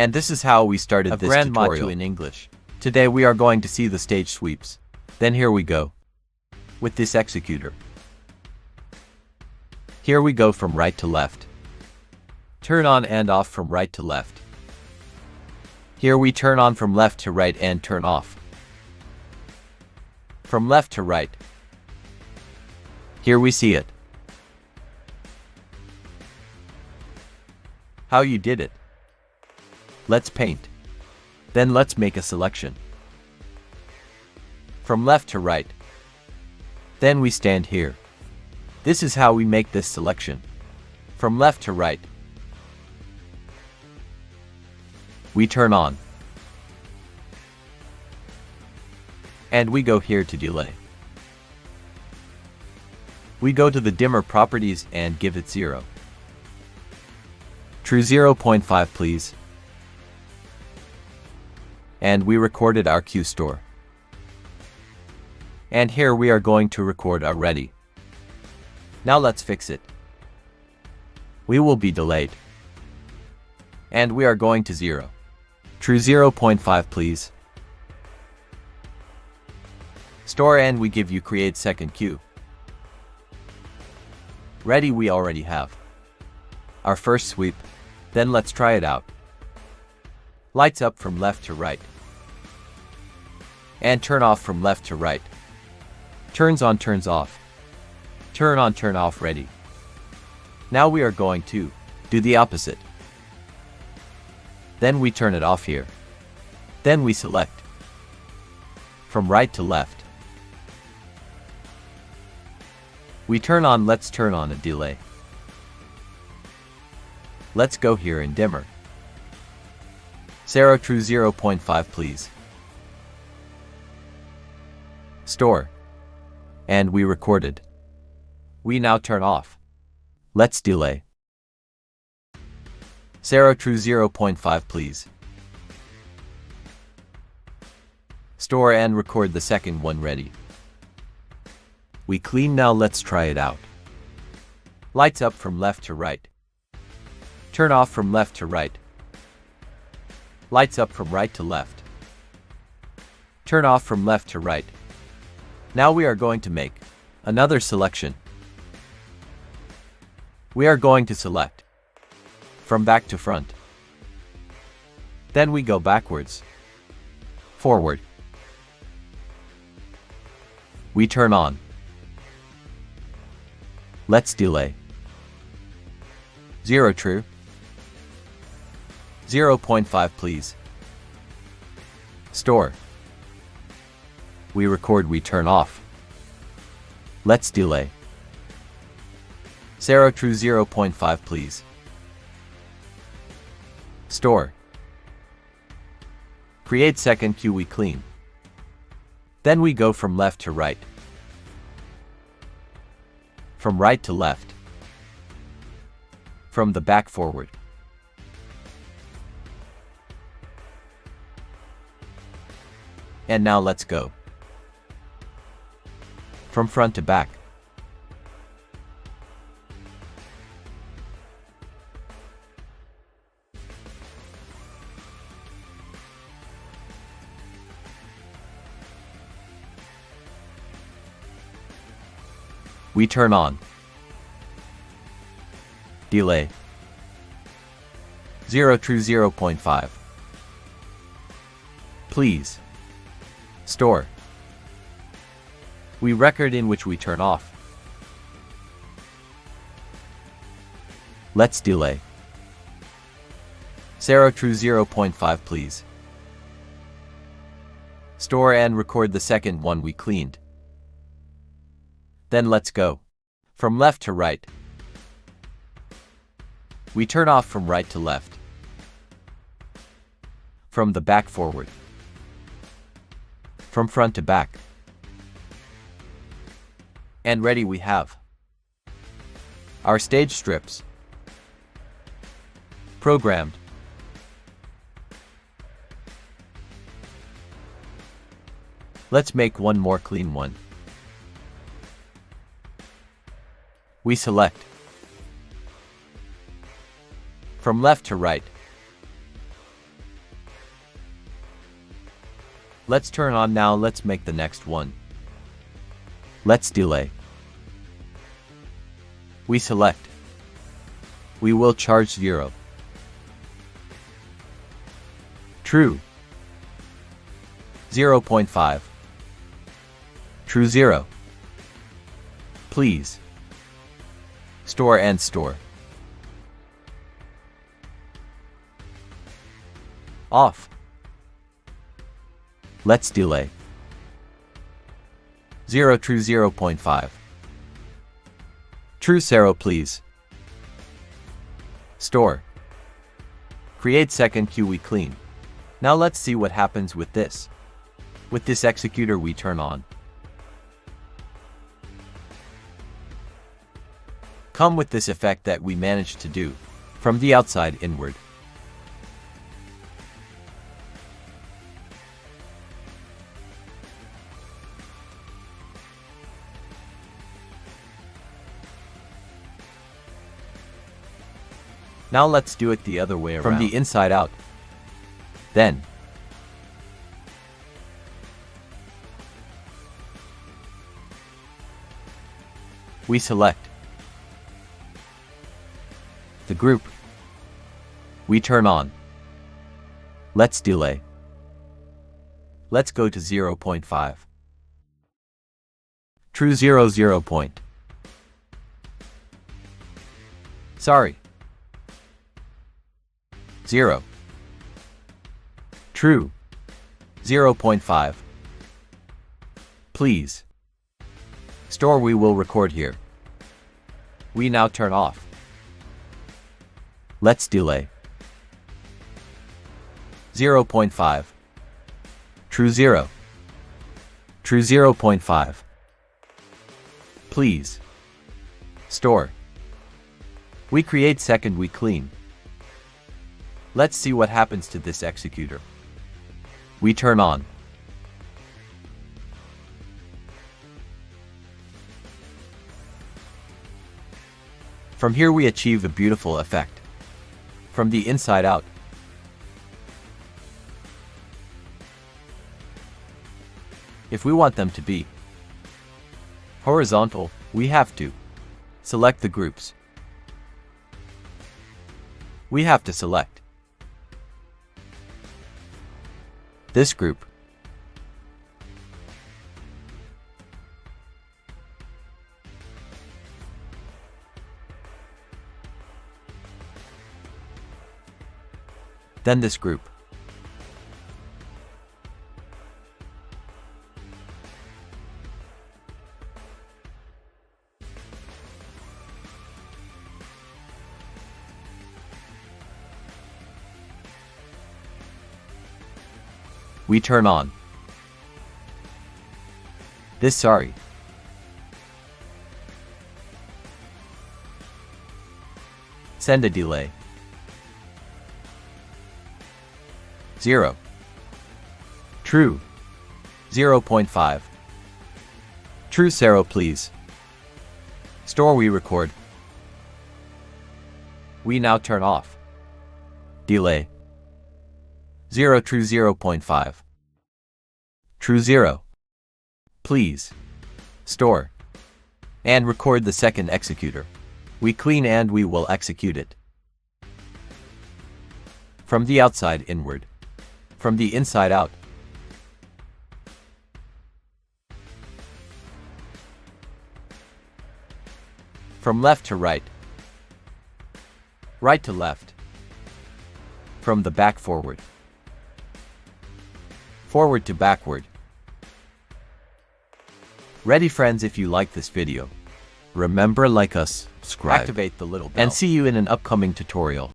And this is how we started this tutorial in English. Today we are going to see the stage sweeps. Then here we go. With this executor. Here we go from right to left. Turn on and off from right to left. Here we turn on from left to right and turn off. From left to right. Here we see it. How you did it. Let's paint. Then let's make a selection. From left to right. Then we stand here. This is how we make this selection. From left to right. We turn on. And we go here to delay. We go to the dimmer properties and give it 0. True 0.5 please. And we recorded our cue store. And here we are going to record our ready. Now let's fix it. We will be delayed. And we are going to 0. True 0.5 please. Store and we give you create second cue. Ready we already have. Our first sweep. Then let's try it out. Lights up from left to right. And turn off from left to right. Turns on, turns off. Turn on, turn off, ready. Now we are going to do the opposite. Then we turn it off here. Then we select. From right to left. We turn on, let's turn on a delay. Let's go here in dimmer. 0 true 0.5 please. Store. And we recorded. We now turn off. Let's delay. 0 true 0.5 please. Store and record the second one ready. We clean now, let's try it out. Lights up from left to right. Turn off from left to right. Lights up from right to left. Turn off from left to right. Now we are going to make another selection. We are going to select from back to front. Then we go backwards, forward. We turn on. Let's delay. 0 true. 0.5 please. Store. We record, we turn off. Let's delay. 0 true 0.5 please. Store. Create second cue, we clean. Then we go from left to right. From right to left. From the back forward. And now let's go. From front to back. We turn on. Delay. 0 true 0.5. Please. Store. We record in which we turn off. Let's delay. 0 true 0.5 please. Store and record the second one we cleaned. Then let's go. From left to right. We turn off from right to left. From the back forward. From front to back. And ready we have our stage strips. Programmed. Let's make one more clean one. We select from left to right. Let's turn on now. Let's make the next one. Let's delay. We select. We will charge 0. True. 0.5. True 0. Please. Store and store. Off. Let's delay. 0 true 0.5. True 0 please. Store. Create second queue we clean. Now let's see what happens with this. With this executor we turn on. Come with this effect that we managed to do. From the outside inward. Now let's do it the other way around. From the inside out. Then. We select. The group. We turn on. Let's delay. Let's go to 0.5. True 0 point. Sorry. 0. True. 0.5. Please. Store we will record here. We now turn off. Let's delay. 0.5. True 0. True 0.5. Please. Store. We create second we clean. Let's see what happens to this executor. We turn on. From here we achieve a beautiful effect. From the inside out. If we want them to be horizontal, we have to select the groups. We have to select this group. Then this group. We turn on. This sorry. Send a delay. 0. True. 0.5. True 0 please. Store we record. We now turn off. Delay. 0 true 0.5. True 0. Please. Store. And record the second executor. We clean and we will execute it. From the outside inward. From the inside out. From left to right. Right to left. From the back forward. Forward to backward. Ready friends, if you like this video, remember like us, subscribe, activate the little bell, and see you in an upcoming tutorial.